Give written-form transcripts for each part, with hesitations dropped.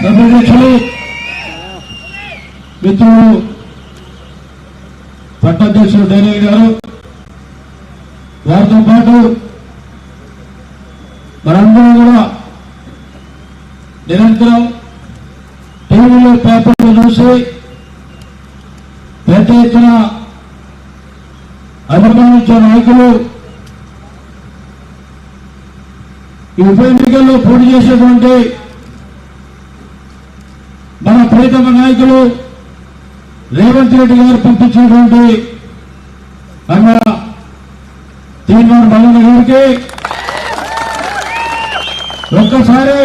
సభాధ్యక్షులు మిత్రులు పట్టాధ్యక్షులు డైరెక్టర్ గారు, వారితో పాటు మనందరం కూడా నిరంతరం టీవీలో పేపర్లు చూసి పెద్ద ఎత్తున అభిమానించే నాయకులు ఈ ఉప ఎన్నికల్లో పోటీ చేసేటువంటి మన ప్రియతమ నాయకులు రేవంత్ రెడ్డి గారు పంపించినటువంటి అన్న తీర్మానం మల్లన్న గారికి ఒక్కసారి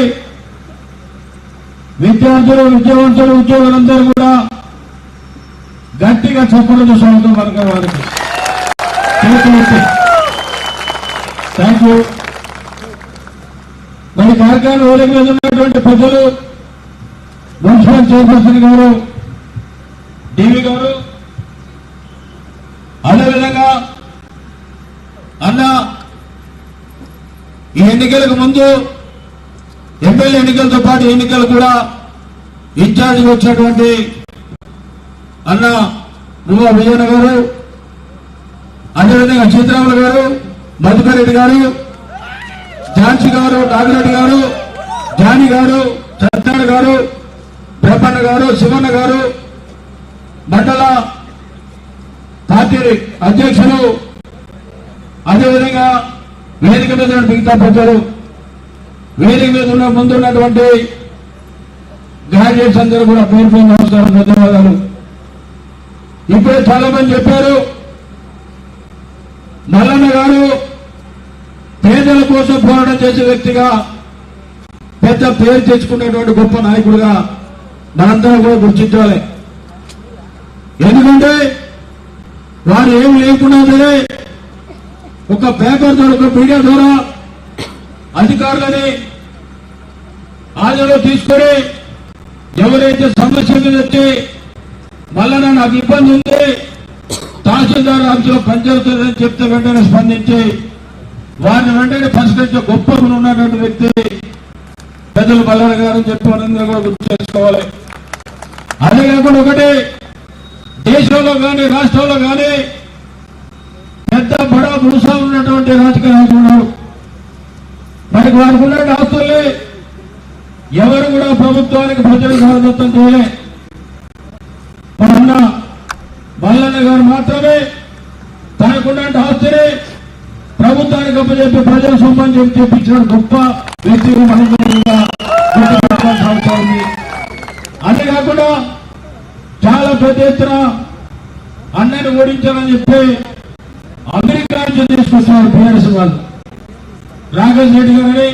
విద్యార్థులు, విద్యావంతులు, ఉద్యోగులందరూ కూడా గట్టిగా చప్పట్లతో స్వాగతం పలకాలి వారికి. Thank you. మరి కార్యక్రమం వేదిక మీద ఉన్నటువంటి ప్రజలు, మున్సిపల్ చైర్పర్సన్ గారు, డివి గారు, అదేవిధంగా అన్న ఈ ఎన్నికలకు ముందు ఎమ్మెల్యే ఎన్నికలతో పాటు ఎన్నికలు కూడా ఇన్ఛార్జిగా వచ్చినటువంటి అన్న నువ్వు విజయన గారు, అదేవిధంగా సీతారాములు గారు, మధుకర్ రెడ్డి గారు, ఝాన్సీ గారు, నాగిరెడ్డి గారు, జానీ గారు, సత్యనారాయణ గారు, బ్రహ్మన్న గారు, శివన్న గారు, మండల పార్టీ అధ్యక్షులు, అదేవిధంగా వేదిక మీద మిగతా ప్రజలు, వేదిక మీద ఉన్న ముందున్నటువంటి గ్రాడ్యుయేట్స్ అందరూ కూడా పేరు పేరు నమస్కారం, ధన్యవాదాలు. ఇప్పుడే చాలా మంది చెప్పారు, మల్లన్న గారు పేదల కోసం పోరాటం చేసే వ్యక్తిగా పెద్ద పేరు తెచ్చుకున్నటువంటి గొప్ప నాయకుడిగా మనందరం కూడా గుర్తించాలి. ఎందుకంటే వారు ఏమి లేకుండా సరే ఒక పేపర్ ద్వారా, ఒక మీడియా ద్వారా అధికారులని ఆదరణ తీసుకొని ఎవరైతే సమస్య మీద వచ్చి మళ్ళా నాకు ఇబ్బంది ఉంది, తహసీల్దార్ ఆఫీసులో పనిచేస్తుందని చెప్తే వెంటనే స్పందించి వారిని వెంటనే పరిష్కరించే గొప్ప గుణం ఉన్నటువంటి వ్యక్తి పెద్దలు మల్లన్న గారు చెప్పి మనందరూ కూడా గుర్తు చేసుకోవాలి. అదే కాకుండా ఒకటి, దేశంలో కానీ రాష్ట్రంలో కానీ పెద్ద బడా భూసా ఉన్నటువంటి రాజకీయ నాయకులు ఉన్నారు. మనకి వారికి ఉన్న ఆస్తుల్ని ఎవరు కూడా ప్రభుత్వానికి ప్రజలకు సహజత్వం చేయలే. మన మల్లన్న గారు మాత్రమే తనకున్న ఆస్తిని ప్రభుత్వానికి అప్పచెప్పి ప్రజల సొమ్మని చెప్పించిన గొప్ప వ్యక్తిగా మనందరూ కూడా గుర్తుపెట్టుకోవాల్సిన అవసరం ఉంది. అంతేకాకుండా చాలా పెద్ద ఎత్తున అన్నని ఓడించాలని చెప్పి అమెరికా నుంచి తీసుకొస్తున్నారు టీఆర్ఎస్ వాళ్ళు. రాకేష్ రెడ్డి గారిని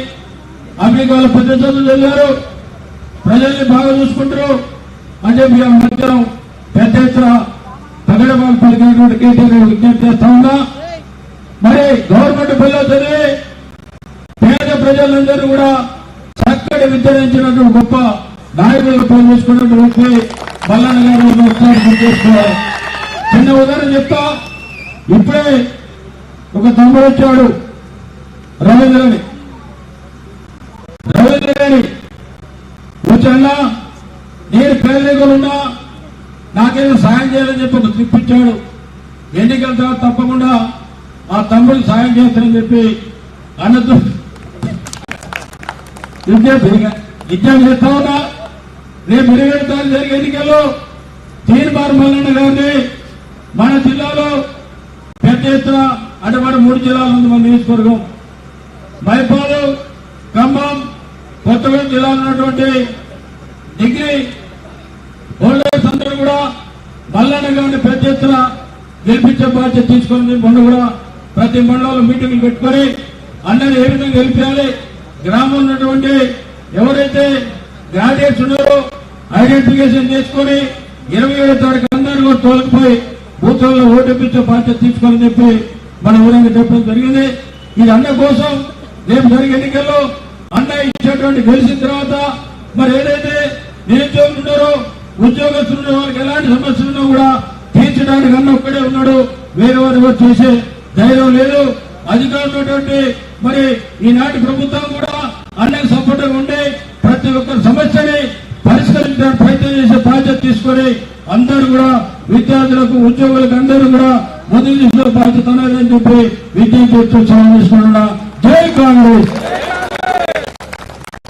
అమెరికాలో పెద్ద చదువులు చదివారు, ప్రజల్ని బాగా చూసుకుంటారు అని చెప్పి మధ్యాహ్నం పెద్ద ఎత్తున పగడబాలు పలికినటువంటి కేటీఆర్ విజ్ఞప్తి చేస్తా ఉన్నా. మరి గవర్నమెంట్ బిల్లు చదివి పేద ప్రజలందరూ కూడా చక్కటి విద్యనించినటువంటి గొప్ప నాయకులుగా పనిచేసుకున్నటువంటి వ్యక్తి మల్లన్న గారు ఒకసారి గుర్తు చేసుకోవాలి. చిన్న ఉదాహరణ చెప్తా. ఇప్పుడే ఒక తమ్ముడు వచ్చాడు, రవీంద్రని వచ్చాడా, నేను పేదరికలున్నా నాకేదో సాయం చేయాలని చెప్పి ఒక ట్రిప్ ఇచ్చాడు. ఎన్నికల తర్వాత తప్పకుండా ఆ తమ్ముడికి సాయం చేస్తానని చెప్పి అన్నతో విజ్ఞాపన చేస్తా ఉన్నా. రేపు 27 తారీఖు జరిగే ఎన్నికల్లో తీర్మార్ మల్లన్న గారిని మన జిల్లాలో పెద్ద ఎత్తున, అంటే మన 3 జిల్లాల ఉంది మన నియోజకవర్గం, మైపాడు, ఖమ్మం, కొత్తగూడెం జిల్లాలో ఉన్నటువంటి డిగ్రీ హోల్డర్స్ అందరూ కూడా మల్లన్న గారిని పెద్ద ఎత్తున గెలిపించే బాధ్యత తీసుకొని మొన్న కూడా ప్రతి మండలంలో మీటింగ్లు పెట్టుకొని అన్నది ఏ విధంగా గెలిపించాలి, గ్రామంలో ఉన్నటువంటి ఎవరైతే గ్రాడ్యుయేట్స్ ఉన్నారో ఐడెంటిఫికేషన్ చేసుకుని 27వ తారీఖు అందరూ కూడా తోలుకుపోయి బూత్లలో ఓటేపించే బాధ్యత తీసుకోవాలని చెప్పి మన ఊరంగా చెప్పడం జరిగింది. ఇది అన్న కోసం రేపు జరిగే ఎన్నికల్లో అన్న ఇచ్చేటువంటి గెలిచిన తర్వాత మరి ఏదైతే నిరుద్యోగులు ఉన్నారో, ఉద్యోగస్తులు ఉన్న వారికి ఎలాంటి సమస్యలు ఉన్నా కూడా తీర్చడానికి అన్న ఒక్కడే ఉన్నాడు, వేరే వారు చేసే ధైర్యం లేదు. అధికారులు మరి ఈనాటి ప్రభుత్వం కూడా అన్నకు సపోర్ట్గా ఉండి ప్రతి ఒక్క సమస్యని నిలబెట్టడానికి ప్రయత్నం చేసే బాధ్యత తీసుకొని అందరూ కూడా విద్యార్థులకు ఉద్యోగులకు అందరూ కూడా మొదటి బాధ్యత ఉన్నదని చెప్పి విజ్ఞప్తి చేస్తూ సెలవు తీసుకున్నా. జై కాంగ్రెస్.